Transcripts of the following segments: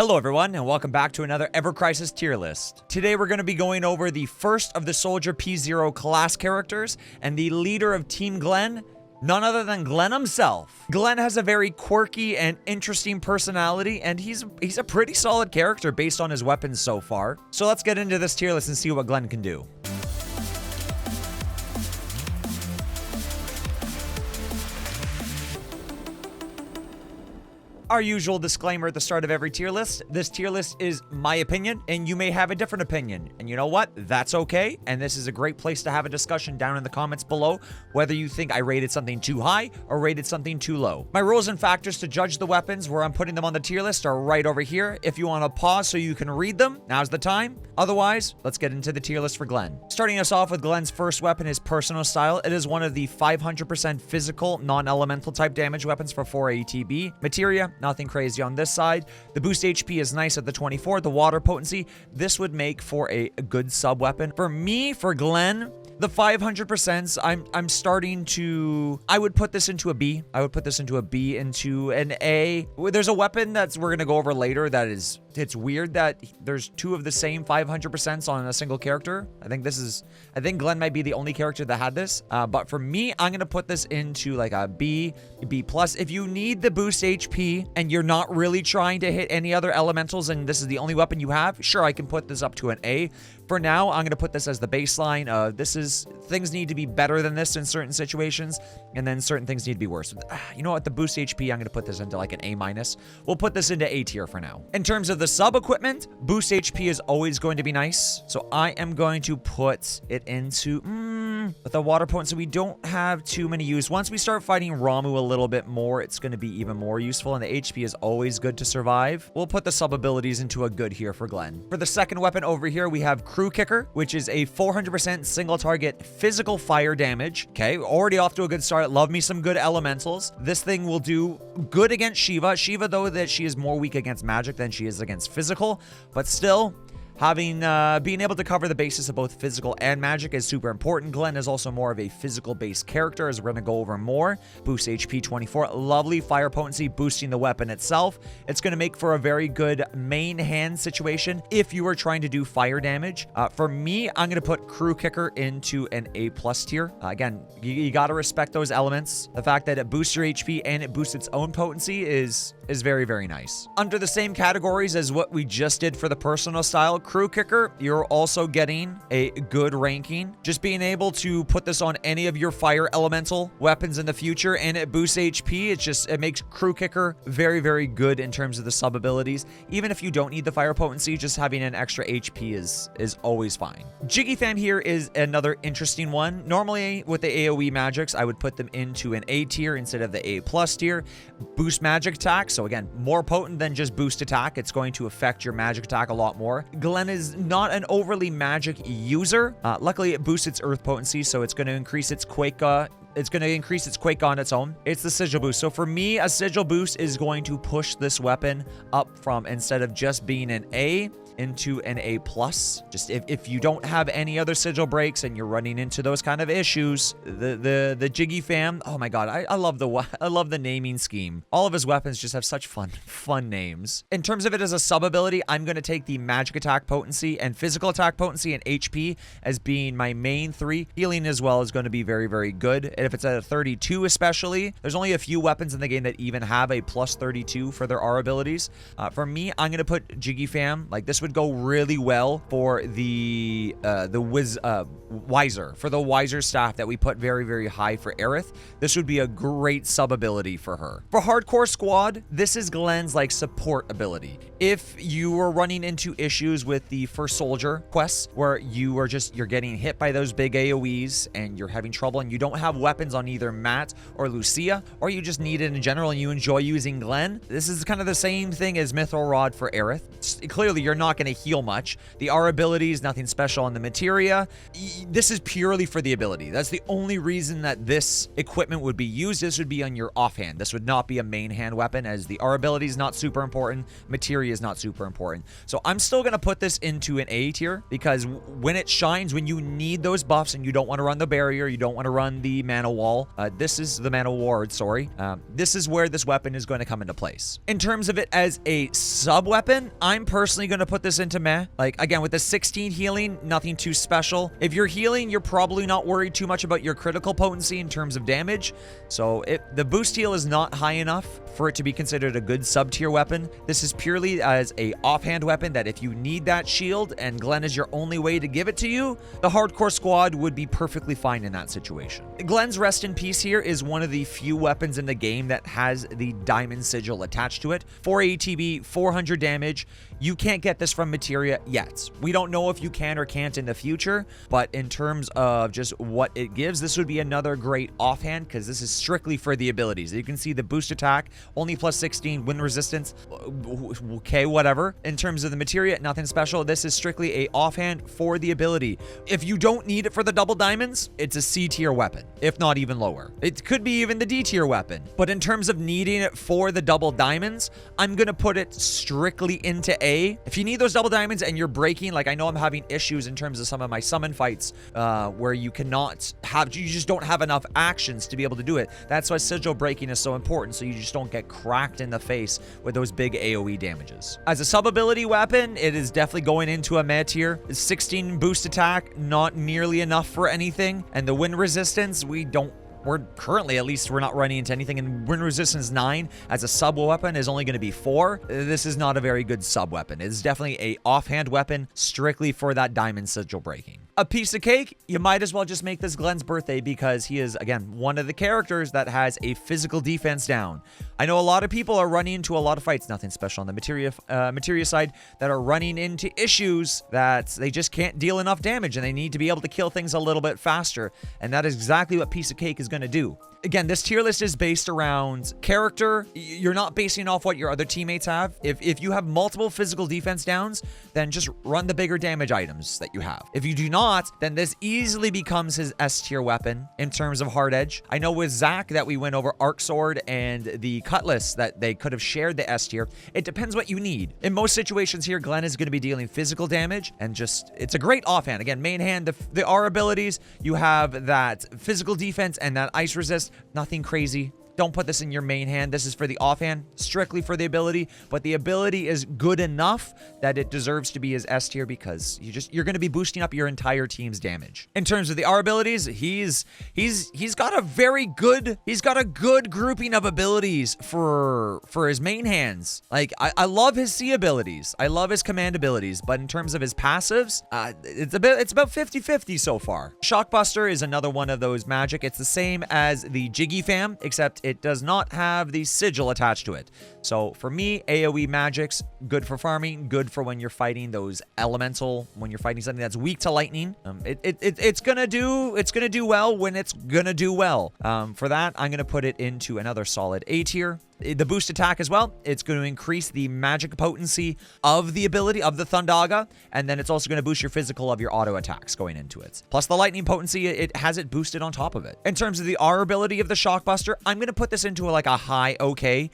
Hello everyone, and welcome back to another Ever Crisis tier list. Today we're going to be going over the first of the Soldier P0 class characters and the leader of Team Glenn, none other than Glenn himself. Glenn has a very quirky and interesting personality, and he's a pretty solid character based on his weapons so far. So let's get into this tier list and see what Glenn can do. Our usual disclaimer at the start of every tier list. This tier list is my opinion, and you may have a different opinion. And you know what? That's okay. And this is a great place to have a discussion down in the comments below, whether you think I rated something too high or rated something too low. My rules and factors to judge the weapons where I'm putting them on the tier list are right over here. If you want to pause so you can read them, now's the time. Otherwise, let's get into the tier list for Glenn. Starting us off with Glenn's first weapon, his personal style. It is one of the 500% physical, non-elemental type damage weapons for 4 ATB. Materia, nothing crazy on this side. The boost HP is nice at the 24. The water potency, this would make for a good sub weapon. For me, for Glenn, the 500%, I'm starting to, I would put this into a B. I would put this into a B, into an A. There's a weapon that's we're going to go over later that is, it's weird that there's two of the same 500% on a single character. I think Glenn might be the only character that had this. But for me, I'm going to put this into like a B, B+. If you need the boost HP and you're not really trying to hit any other elementals and this is the only weapon you have, sure, I can put this up to an A. For now, I'm going to put this as the baseline. Things need to be better than this in certain situations, and then certain things need to be worse. You know what? The boost HP, I'm going to put this into like an A-. We'll put this into A tier for now. In terms of the sub equipment, boost HP is always going to be nice. So I am going to put it into, with the water potency, we don't have too many use. Once we start fighting Ramu a little bit more, it's going to be even more useful, and the HP is always good to survive. We'll put the sub abilities into a good here for Glenn. For the second weapon over here, we have Crew Kicker, which is a 400% single target physical fire damage. Okay, already off to a good start. Love me some good elementals. This thing will do good against Shiva. Shiva, though, that she is more weak against magic than she is against physical, but still, having being able to cover the basis of both physical and magic is super important. Glenn is also more of a physical-based character, as we're going to go over more. Boost HP 24, lovely fire potency, boosting the weapon itself. It's going to make for a very good main hand situation if you are trying to do fire damage. For me, I'm going to put Crew Kicker into an A+ tier. Again, you got to respect those elements. The fact that it boosts your HP and it boosts its own potency is very, very nice. Under the same categories as what we just did for the personal style, Crew Kicker, you're also getting a good ranking. Just being able to put this on any of your fire elemental weapons in the future, and it boosts HP. It makes Crew Kicker very, very good in terms of the sub abilities. Even if you don't need the fire potency, just having an extra HP is always fine. Jiggy Fam here is another interesting one. Normally with the AoE magics, I would put them into an A tier instead of the A+ tier. Boost magic attack, so again, more potent than just boost attack. It's going to affect your magic attack a lot more. Glenn is not an overly magic user. Luckily, it boosts its earth potency, so it's going to increase its quake. It's going to increase its quake on its own. It's the sigil boost. So for me, a sigil boost is going to push this weapon up from, instead of just being an A, into an A+. Just if you don't have any other sigil breaks and you're running into those kind of issues, the Jiggy Fam, oh my god, I love the naming scheme. All of his weapons just have such fun names. In terms of it as a sub ability, I'm going to take the magic attack potency and physical attack potency and HP as being my main three. Healing as well is going to be very, very good. And if it's at a 32 especially, there's only a few weapons in the game that even have a plus 32 for their R abilities. For me, I'm going to put Jiggy Fam, like this would go really well for the Wiser, for the Wiser staff that we put very, very high for Aerith. This would be a great sub ability for her. For Hardcore Squad, this is Glenn's like support ability. If you are running into issues with the First Soldier quests where you're getting hit by those big AoEs and you're having trouble and you don't have weapons on either Matt or Lucia, or you just need it in general and you enjoy using Glenn, this is kind of the same thing as Mithril Rod for Aerith. Clearly, you're not not going to heal much. The R abilities, nothing special on the materia. This is purely for the ability. That's the only reason that this equipment would be used. This would be on your offhand. This would not be a main hand weapon, as the R ability is not super important. Materia is not super important. So I'm still going to put this into an A tier, because when it shines, when you need those buffs and you don't want to run the barrier, you don't want to run the mana wall, this is the mana ward, sorry. This is where this weapon is going to come into place. In terms of it as a sub weapon, I'm personally going to put this into meh. Like, again, with the 16 healing, nothing too special. If you're healing, you're probably not worried too much about your critical potency in terms of damage. So the boost heal is not high enough for it to be considered a good sub tier weapon. This is purely as a offhand weapon that if you need that shield and Glenn is your only way to give it to you, the hardcore squad would be perfectly fine in that situation. Glenn's Rest in Peace here is one of the few weapons in the game that has the diamond sigil attached to it. 4 ATB, 400 damage. You can't get this from materia yet. We don't know if you can or can't in the future, but in terms of just what it gives, this would be another great offhand, because this is strictly for the abilities. You can see the boost attack, only plus 16, wind resistance, okay, whatever. In terms of the materia, nothing special. This is strictly a offhand for the ability. If you don't need it for the double diamonds, it's a C tier weapon, if not even lower. It could be even the D tier weapon. But in terms of needing it for the double diamonds, I'm gonna put it strictly into A. If you need those double diamonds and you're breaking, like I know I'm having issues in terms of some of my summon fights where you just don't have enough actions to be able to do it. That's why sigil breaking is so important, so you just don't get cracked in the face with those big AoE damages. As a sub ability weapon, it is definitely going into a meh tier. 16 boost attack, not nearly enough for anything. And the wind resistance, we're currently, at least, we're not running into anything. And wind resistance 9 as a sub weapon is only going to be 4. This is not a very good sub weapon. It's definitely a offhand weapon strictly for that diamond sigil breaking. A piece of cake, you might as well just make this Glenn's birthday, because he is, again, one of the characters that has a physical defense down. I know a lot of people are running into a lot of fights, nothing special on the materia side, that are running into issues that they just can't deal enough damage and they need to be able to kill things a little bit faster. And that is exactly what Piece of Cake is going to do. Again, this tier list is based around character. You're not basing off what your other teammates have. If you have multiple physical defense downs, then just run the bigger damage items that you have. If you do not, then this easily becomes his S tier weapon in terms of hard edge. I know with Zach that we went over Arc Sword and the Cutlass that they could have shared the S tier. It depends what you need. In most situations here, Glenn is going to be dealing physical damage, and just, it's a great offhand. Again, main hand, the R abilities, you have that physical defense and that ice resist. Nothing crazy. Don't put this in your main hand. This is for the offhand, strictly for the ability, but the ability is good enough that it deserves to be his S tier, because you're going to be boosting up your entire team's damage. In terms of the R abilities, he's got a good grouping of abilities for his main hands. Like, I love his C abilities. I love his command abilities, but in terms of his passives, it's about 50-50 so far. Shockbuster is another one of those magic. It's the same as the Jiggy Fam, except it does not have the sigil attached to it. So for me, AoE magics, good for farming, good for when you're fighting those elemental, when you're fighting something that's weak to lightning. It's gonna do well when it's gonna do well. For that, I'm gonna put it into another solid A tier. The boost attack as well, it's going to increase the magic potency of the ability of the Thundaga, and then it's also going to boost your physical of your auto attacks going into it. Plus the lightning potency, it has it boosted on top of it. In terms of the R ability of the Shockbuster, I'm going to put this into like a high okay.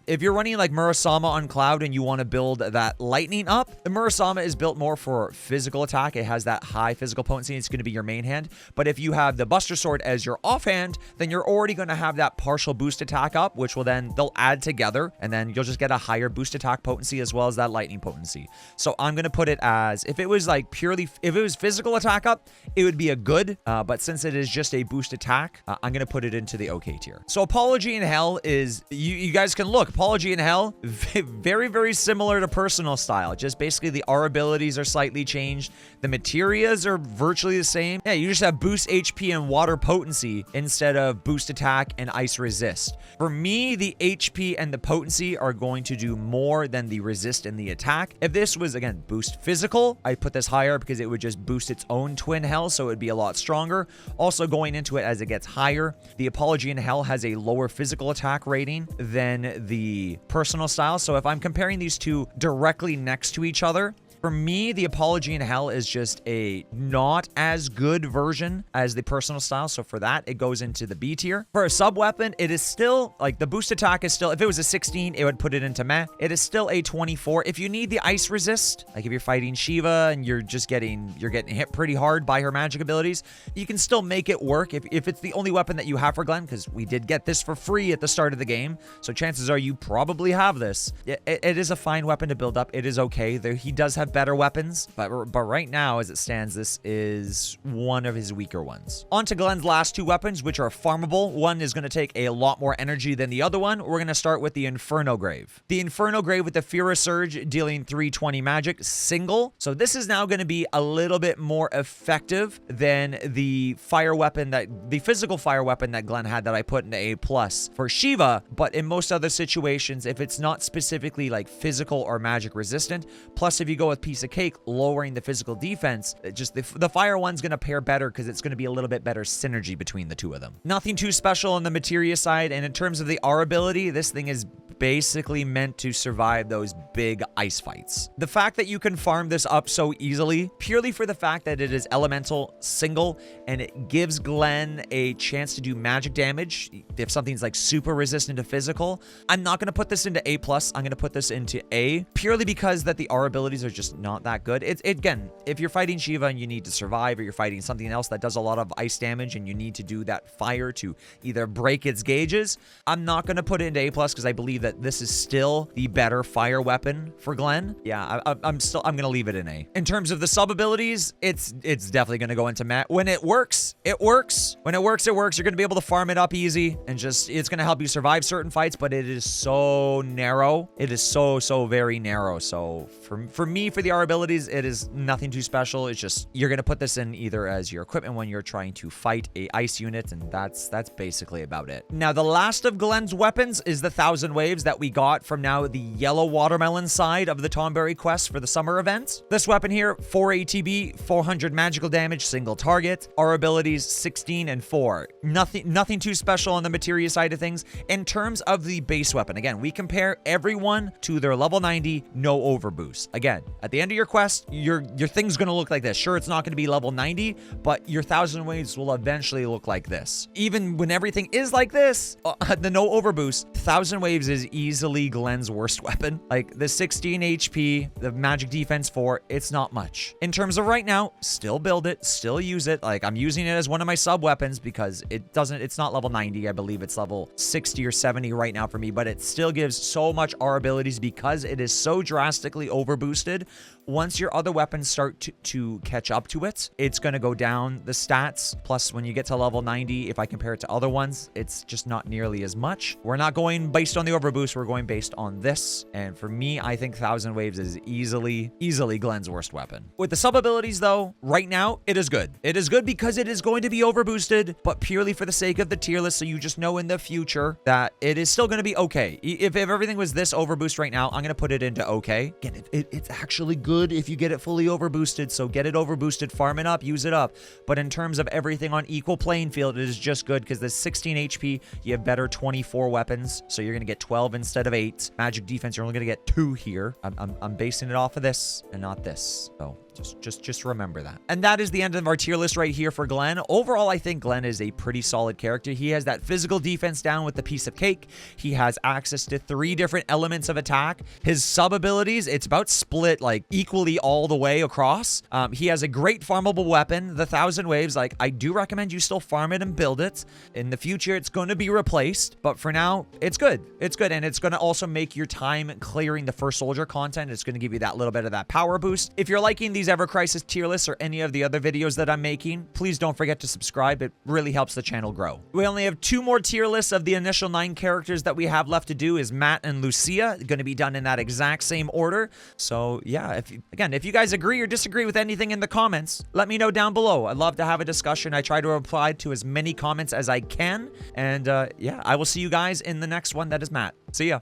If you're running like Murasama on Cloud and you want to build that lightning up, the Murasama is built more for physical attack. It has that high physical potency. It's going to be your main hand. But if you have the Buster Sword as your offhand, then you're already going to have that partial boost attack up, which will then they'll add together, and then you'll just get a higher boost attack potency as well as that lightning potency. So I'm going to put it as, if it was like purely, if it was physical attack up, it would be a good, but since it is just a boost attack, I'm going to put it into the okay tier. So Apology in Hell is, you guys can look, Apology in Hell, very, very similar to Personal Style. Just basically the R abilities are slightly changed. The materias are virtually the same. Yeah, you just have boost HP and water potency instead of boost attack and ice resist. For me, the HP and the potency are going to do more than the resist and the attack. If this was, again, boost physical, I put this higher because it would just boost its own twin hell, so it would be a lot stronger. Also going into it as it gets higher, the Apology in Hell has a lower physical attack rating than the Personal Style. So if I'm comparing these two directly next to each other, For me, the Apology in Hell is just a not as good version as the personal style. So for that, it goes into the B tier. For a sub weapon, it is still like the boost attack is still, if it was a 16, it would put it into meh. It is still a 24. If you need the ice resist, like if you're fighting Shiva and you're getting hit pretty hard by her magic abilities, you can still make it work if it's the only weapon that you have for Glenn, because we did get this for free at the start of the game. So chances are you probably have this. It is a fine weapon to build up. It is okay. He does have better weapons, but right now, as it stands, this is one of his weaker ones. On to Glenn's last two weapons, which are farmable. One is going to take a lot more energy than the other one. We're going to start with the Inferno Grave. The Inferno Grave with the Fira Surge, dealing 320 magic, single. So this is now going to be a little bit more effective than the physical fire weapon that Glenn had that I put into A+ for Shiva. But in most other situations, if it's not specifically like physical or magic resistant, plus if you go with Piece of Cake, lowering the physical defense, just the fire one's going to pair better because it's going to be a little bit better synergy between the two of them. Nothing too special on the materia side, and in terms of the R ability, this thing is basically meant to survive those big ice fights. The fact that you can farm this up so easily, purely for the fact that it is elemental, single, and it gives Glenn a chance to do magic damage if something's like super resistant to physical. I'm not going to put this into A+. I'm going to put this into A, purely because that the R abilities are just not that good. Again, if you're fighting Shiva and you need to survive, or you're fighting something else that does a lot of ice damage and you need to do that fire to either break its gauges, I'm not going to put it into A+ because I believe that this is still the better fire weapon for Glenn. Yeah, I'm going to leave it in A. In terms of the sub abilities, it's definitely going to go into meh. When it works, it works. When it works, it works. You're going to be able to farm it up easy, and just, it's going to help you survive certain fights, but it is so narrow. It is so very narrow. So for me, for the R abilities, it is nothing too special. It's just, you're going to put this in either as your equipment when you're trying to fight a ice unit, and that's basically about it. Now, the last of Glenn's weapons is the 1,000 Waves that we got from now the yellow watermelon side of the Tomberry quest for the summer event. This weapon here, 4 ATB, 400 magical damage, single target. Our abilities, 16 and 4. Nothing too special on the materia side of things. In terms of the base weapon, again, we compare everyone to their level 90, no overboost. Again, at the end of your quest, your thing's going to look like this. Sure, it's not going to be level 90, but your 1,000 Waves will eventually look like this. Even when everything is like this, the no overboost, 1,000 Waves is easily Glenn's worst weapon. Like the 16 HP, the magic defense 4, it's not much. In terms of right now, still build it, still use it. Like, I'm using it as one of my sub weapons because it's not level 90. I believe it's level 60 or 70 right now for me, but it still gives so much R abilities because it is so drastically overboosted. Once your other weapons start to catch up to it, it's going to go down the stats. Plus, when you get to level 90, if I compare it to other ones, it's just not nearly as much. We're not going based on the overboost. We're going based on this. And for me, I think 1,000 Waves is easily Glenn's worst weapon. With the sub abilities, though, right now, it is good. It is good because it is going to be overboosted, but purely for the sake of the tier list, so you just know in the future that it is still going to be okay. If everything was this overboost right now, I'm going to put it into okay. Again, it's actually good if you get it fully overboosted, so get it overboosted, farm it up, use it up. But in terms of everything on equal playing field, it is just good because the 16 HP, you have better 24 weapons, so you're going to get 12 instead of 8. Magic defense, you're only going to get 2 here. I'm basing it off of this and not this. So just remember that. And that is the end of our tier list right here for Glenn. Overall, I think Glenn is a pretty solid character. He has that physical defense down with the Piece of Cake. He has access to 3 different elements of attack. His sub abilities, it's about split like equally all the way across. He has a great farmable weapon, the 1,000 Waves. Like, I do recommend you still farm it and build it. In the future, it's going to be replaced, but for now, it's good. It's good, and it's going to also make your time clearing the first soldier content. It's going to give you that little bit of that power boost. If you're liking these Ever Crisis tier lists or any of the other videos that I'm making, please don't forget to subscribe. It really helps the channel grow. We only have 2 more tier lists of the initial 9 characters that we have left to do, is Matt and Lucia. Going to be done in that exact same order. So yeah, if you guys agree or disagree with anything in the comments, let me know down below. I'd love to have a discussion. I try to reply to as many comments as I can. And yeah, I will see you guys in the next one. That is Matt. See ya.